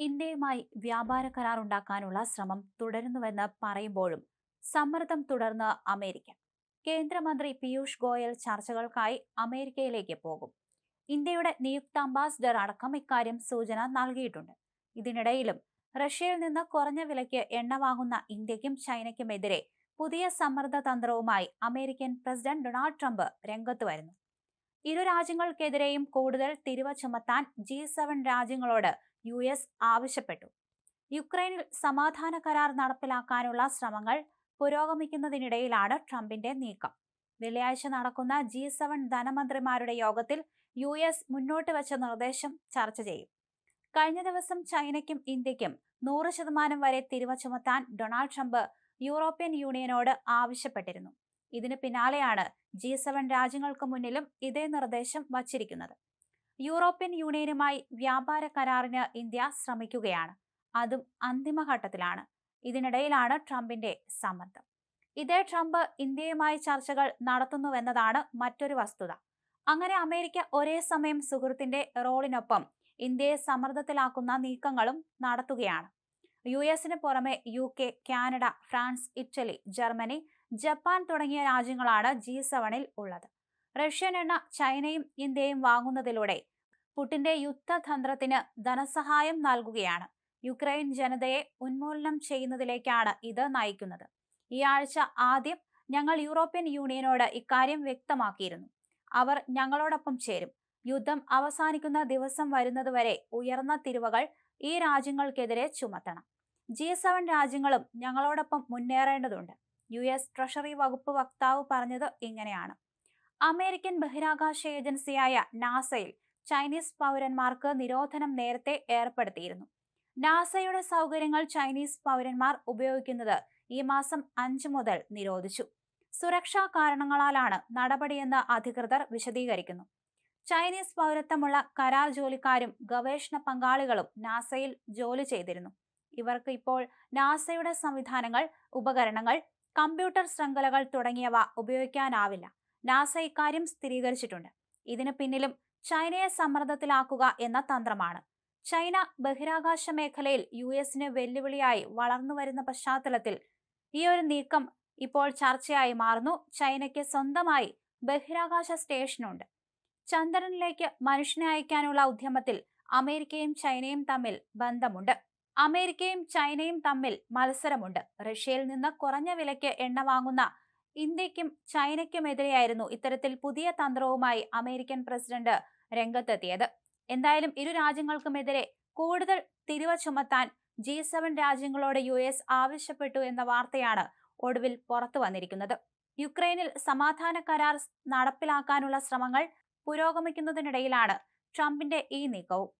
ഇന്ത്യയുമായി വ്യാപാര കരാർ ഉണ്ടാക്കാനുള്ള ശ്രമം തുടരുന്നുവെന്ന് പറയുമ്പോഴും സമ്മർദ്ദം തുടർന്ന് അമേരിക്ക. കേന്ദ്രമന്ത്രി പീയൂഷ് ഗോയൽ ചർച്ചകൾക്കായി അമേരിക്കയിലേക്ക് പോകും. ഇന്ത്യയുടെ നിയുക്ത അംബാസിഡർ അടക്കം ഇക്കാര്യം സൂചന നൽകിയിട്ടുണ്ട്. ഇതിനിടയിലും റഷ്യയിൽ നിന്ന് കുറഞ്ഞ വിലയ്ക്ക് എണ്ണ വാങ്ങുന്ന ഇന്ത്യക്കും ചൈനയ്ക്കുമെതിരെ പുതിയ സമ്മർദ്ദ തന്ത്രവുമായി അമേരിക്കൻ പ്രസിഡന്റ് ഡൊണാൾഡ് ട്രംപ് രംഗത്ത് വരുന്നു. ഇരു രാജ്യങ്ങൾക്കെതിരെയും കൂടുതൽ തിരിവ ചുമത്താൻ G7 രാജ്യങ്ങളോട് US ആവശ്യപ്പെട്ടു. യുക്രൈനിൽ സമാധാന കരാർ നടപ്പിലാക്കാനുള്ള ശ്രമങ്ങൾ പുരോഗമിക്കുന്നതിനിടയിലാണ് ട്രംപിന്റെ നീക്കം. വെള്ളിയാഴ്ച നടക്കുന്ന G7 ധനമന്ത്രിമാരുടെ യോഗത്തിൽ US മുന്നോട്ട് വച്ച നിർദ്ദേശം ചർച്ച ചെയ്യും. കഴിഞ്ഞ ദിവസം ചൈനയ്ക്കും ഇന്ത്യക്കും 100% വരെ തിരിവ ചുമത്താൻ ഡൊണാൾഡ് ട്രംപ് യൂറോപ്യൻ യൂണിയനോട് ആവശ്യപ്പെട്ടിരുന്നു. ഇതിന് പിന്നാലെയാണ് G7 രാജ്യങ്ങൾക്ക് മുന്നിലും ഇതേ നിർദ്ദേശം വച്ചിരിക്കുന്നത്. യൂറോപ്യൻ യൂണിയനുമായി വ്യാപാര കരാറിന് ഇന്ത്യ ശ്രമിക്കുകയാണ്. അതും അന്തിമഘട്ടത്തിലാണ്. ഇതിനിടയിലാണ് ട്രംപിന്റെ സമ്മർദ്ദം. ഇതേ ട്രംപ് ഇന്ത്യയുമായി ചർച്ചകൾ നടത്തുന്നുവെന്നതാണ് മറ്റൊരു വസ്തുത. അങ്ങനെ അമേരിക്ക ഒരേ സമയം സുഹൃത്തിന്റെ റോളിനൊപ്പം ഇന്ത്യയെ സമ്മർദ്ദത്തിലാക്കുന്ന നീക്കങ്ങളും നടത്തുകയാണ്. US പുറമെ UK, Canada, France, Italy, Germany, Japan തുടങ്ങിയ രാജ്യങ്ങളാണ് G7 ഉള്ളത്. റഷ്യൻ എണ്ണ ചൈനയും ഇന്ത്യയും വാങ്ങുന്നതിലൂടെ പുടിന്റെ യുദ്ധതന്ത്രത്തിന് ധനസഹായം നൽകുകയാണ്. യുക്രൈൻ ജനതയെ ഉന്മൂലനം ചെയ്യുന്നതിലേക്കാണ് ഇത് നയിക്കുന്നത്. ഈ ആഴ്ച ആദ്യം ഞങ്ങൾ യൂറോപ്യൻ യൂണിയനോട് ഇക്കാര്യം വ്യക്തമാക്കിയിരുന്നു. അവർ ഞങ്ങളോടൊപ്പം ചേരും. യുദ്ധം അവസാനിക്കുന്ന ദിവസം വരുന്നതുവരെ ഉയർന്ന തിരിവുകൾ ഈ രാജ്യങ്ങൾക്കെതിരെ ചുമത്തണം. G7 രാജ്യങ്ങളും ഞങ്ങളോടൊപ്പം മുന്നേറേണ്ടതുണ്ട്. US ട്രഷറി വകുപ്പ് വക്താവ് പറഞ്ഞത് ഇങ്ങനെയാണ്. അമേരിക്കൻ ബഹിരാകാശ ഏജൻസിയായ നാസയിൽ ചൈനീസ് പൗരന്മാർക്ക് നിരോധനം നേരത്തെ ഏർപ്പെടുത്തിയിരുന്നു. നാസയുടെ സൗകര്യങ്ങൾ ചൈനീസ് പൗരന്മാർ ഉപയോഗിക്കുന്നത് ഈ മാസം 5 മുതൽ നിരോധിച്ചു. സുരക്ഷാ കാരണങ്ങളാലാണ് നടപടിയെന്ന് അധികൃതർ വിശദീകരിക്കുന്നു. ചൈനീസ് പൗരത്വമുള്ള കരാർ ജോലിക്കാരും ഗവേഷണ പങ്കാളികളും നാസയിൽ ജോലി ചെയ്തിരുന്നു. ഇവർക്ക് ഇപ്പോൾ നാസയുടെ സംവിധാനങ്ങൾ, ഉപകരണങ്ങൾ, കമ്പ്യൂട്ടർ ശൃംഖലകൾ തുടങ്ങിയവ ഉപയോഗിക്കാനാവില്ല. നാസ ഇക്കാര്യം സ്ഥിരീകരിച്ചിട്ടുണ്ട്. ഇതിന് പിന്നിലും ചൈനയെ സമ്മർദ്ദത്തിലാക്കുക എന്ന തന്ത്രമാണ്. ചൈന ബഹിരാകാശ മേഖലയിൽ US വെല്ലുവിളിയായി വളർന്നു വരുന്ന പശ്ചാത്തലത്തിൽ ഈ ഒരു നീക്കം ഇപ്പോൾ ചർച്ചയായി മാറുന്നു. ചൈനയ്ക്ക് സ്വന്തമായി ബഹിരാകാശ സ്റ്റേഷനുണ്ട്. ചന്ദ്രനിലേക്ക് മനുഷ്യനെ അയക്കാനുള്ള ഉദ്യമത്തിൽ അമേരിക്കയും ചൈനയും തമ്മിൽ ബന്ധമുണ്ട്. അമേരിക്കയും ചൈനയും തമ്മിൽ മത്സരമുണ്ട്. റഷ്യയിൽ നിന്ന് കുറഞ്ഞ വിലയ്ക്ക് എണ്ണ വാങ്ങുന്ന ഇന്ത്യക്കും ചൈനയ്ക്കുമെതിരെയായിരുന്നു ഇത്തരത്തിൽ പുതിയ തന്ത്രവുമായി അമേരിക്കൻ പ്രസിഡന്റ് രംഗത്തെത്തിയത്. എന്തായാലും ഇരു രാജ്യങ്ങൾക്കുമെതിരെ കൂടുതൽ തിരിവ ചുമത്താൻ G7 രാജ്യങ്ങളോട് US ആവശ്യപ്പെട്ടു എന്ന വാർത്തയാണ് ഒടുവിൽ പുറത്തു വന്നിരിക്കുന്നത്. യുക്രൈനിൽ സമാധാന കരാർ നടപ്പിലാക്കാനുള്ള ശ്രമങ്ങൾ പുരോഗമിക്കുന്നതിനിടയിലാണ് ട്രംപിന്റെ ഈ നീക്കവും.